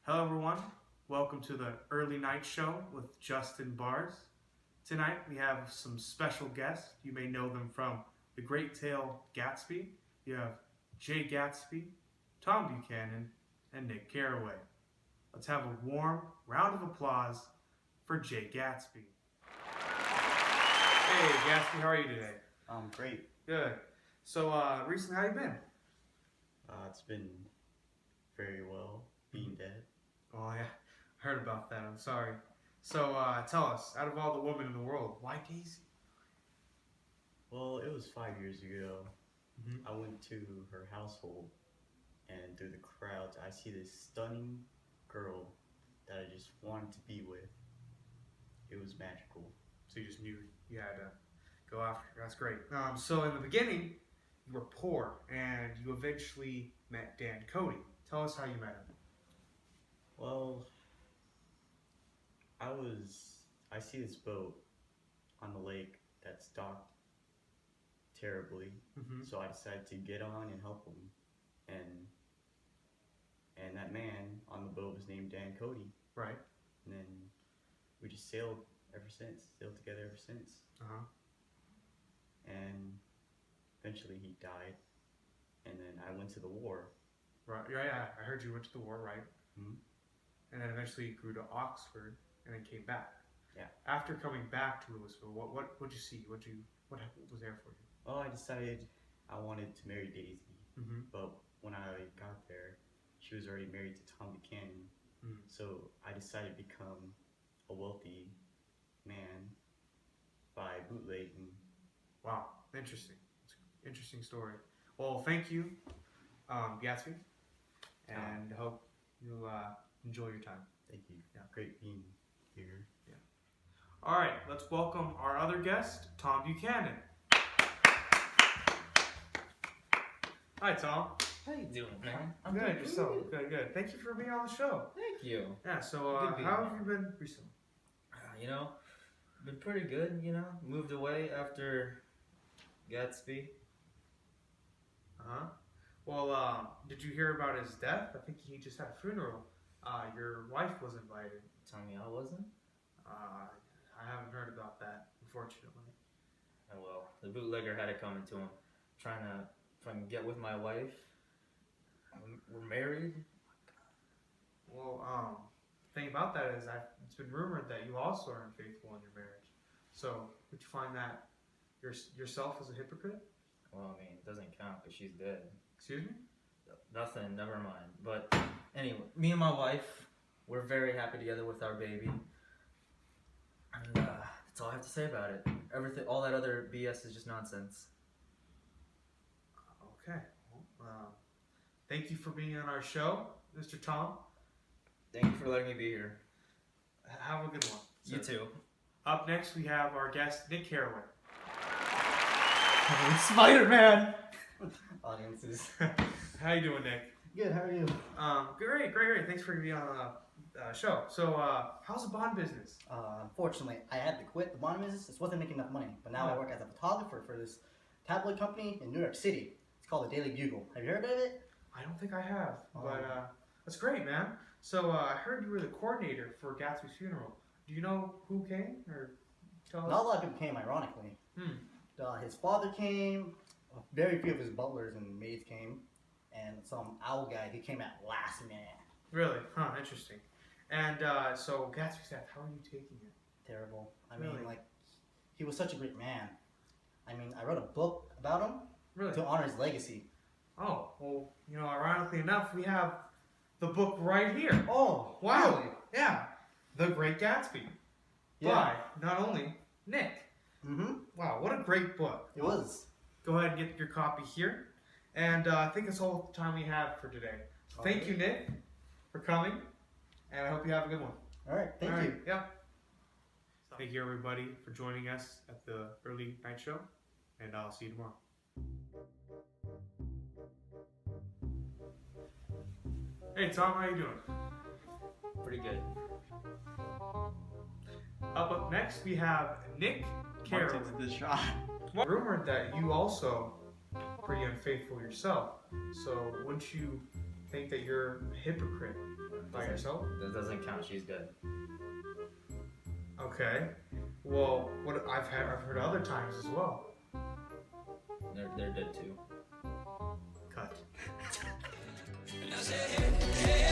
Hello everyone, welcome to the early night show with Justin Bars. Tonight we have some special guests. You may know them from the great tale Gatsby. You have Jay Gatsby, Tom Buchanan, and Nick Carraway. Let's have a warm round of applause for Jay Gatsby. Hey Gatsby, how are you today? Great. Good. So recently, how you been? It's been very well, being dead. Oh yeah, I heard about that. I'm sorry. So tell us, out of all the women in the world, why Daisy? Well, it was 5 years ago. Mm-hmm. I went to her household, and through the crowds, I see this stunning girl that I just wanted to be with. It was magical. So you just knew you had to go after her. That's great. So in the beginning, you were poor, and you eventually met Dan Cody. Tell us how you met him. Well, I see this boat on the lake that's docked terribly, so I decided to get on and help him. And that man on the boat was named Dan Cody. Right. And then we just sailed together ever since. And eventually he died, and then I went to the war. Right. Yeah. I heard you went to the war, right? Mm-hmm. And then eventually you grew to Oxford, and then came back. Yeah. After coming back to Louisville, what did you see? What was there for you? Well, I decided I wanted to marry Daisy, but when I got there, she was already married to Tom Buchanan. So I decided to become a wealthy man by bootlegging. Wow, interesting. It's an interesting story. Well, thank you, Gatsby, and hope you enjoy your time. Thank you. Yeah. Great being here. Yeah. All right, let's welcome our other guest, Tom Buchanan. Hi, Tom. How you doing, man? I'm good. Yourself? Good. Thank you for being on the show. Thank you. Yeah. So, Good being how have here. you been recently? Been pretty good, Moved away after Gatsby. Well, did you hear about his death? I think he just had a funeral. Your wife was invited. Tell me I wasn't? I haven't heard about that, unfortunately. Oh well, the bootlegger had it coming to him. Trying to, if I can get with my wife. We're married. Well, the thing about that is it's been rumored that you also are unfaithful in your marriage. So, would you find that yourself as a hypocrite? Well, I mean, it doesn't count because she's dead. Excuse me? Nothing, never mind. But anyway, me and my wife, we're very happy together with our baby. And that's all I have to say about it. Everything, all that other BS is just nonsense. Okay. Well, thank you for being on our show, Mr. Tom. Thank you for letting me be here. Have a good one. You too. Up next, we have our guest, Nick Carraway. Spider-Man! Audiences. How you doing, Nick? Good, how are you? Great. Thanks for being on the show. So, how's the bond business? Unfortunately, I had to quit the bond business. Just wasn't making enough money. But now I work as a photographer for this tabloid company in New York City. It's called the Daily Bugle. Have you heard of it? I don't think I have, but that's great, man. So, I heard you were the coordinator for Gatsby's funeral. Do you know who came, or tell us? Not a lot of people came, ironically. His father came. Very few of his butlers and maids came, and some owl guy. He came at last minute. Really? Huh? Interesting. And so, Gatsby's death. How are you taking it? Terrible. I Really? mean, he was such a great man. I mean, I wrote a book about him Really? to honor his legacy. Oh, well, ironically enough, we have the book right here. Oh, Wow. really? Yeah. The Great Gatsby. Yeah. By not only Nick. Wow, what a great book. It was. Go ahead and get your copy here. And I think that's all the time we have for today. So thank you, Nick, for coming. And I hope you have a good one. All right, thank you. Yeah. Thank you, everybody, for joining us at the early night show. And I'll see you tomorrow. Hey, Tom, how you doing? Pretty good. Up next, we have Nick Carraway. The shot. Rumored that you also pretty unfaithful yourself. So wouldn't you think that you're a hypocrite by yourself. That doesn't count. She's dead. Okay. Well, what I've heard other times as well. They're dead too. Cut. And I said, hey, hey.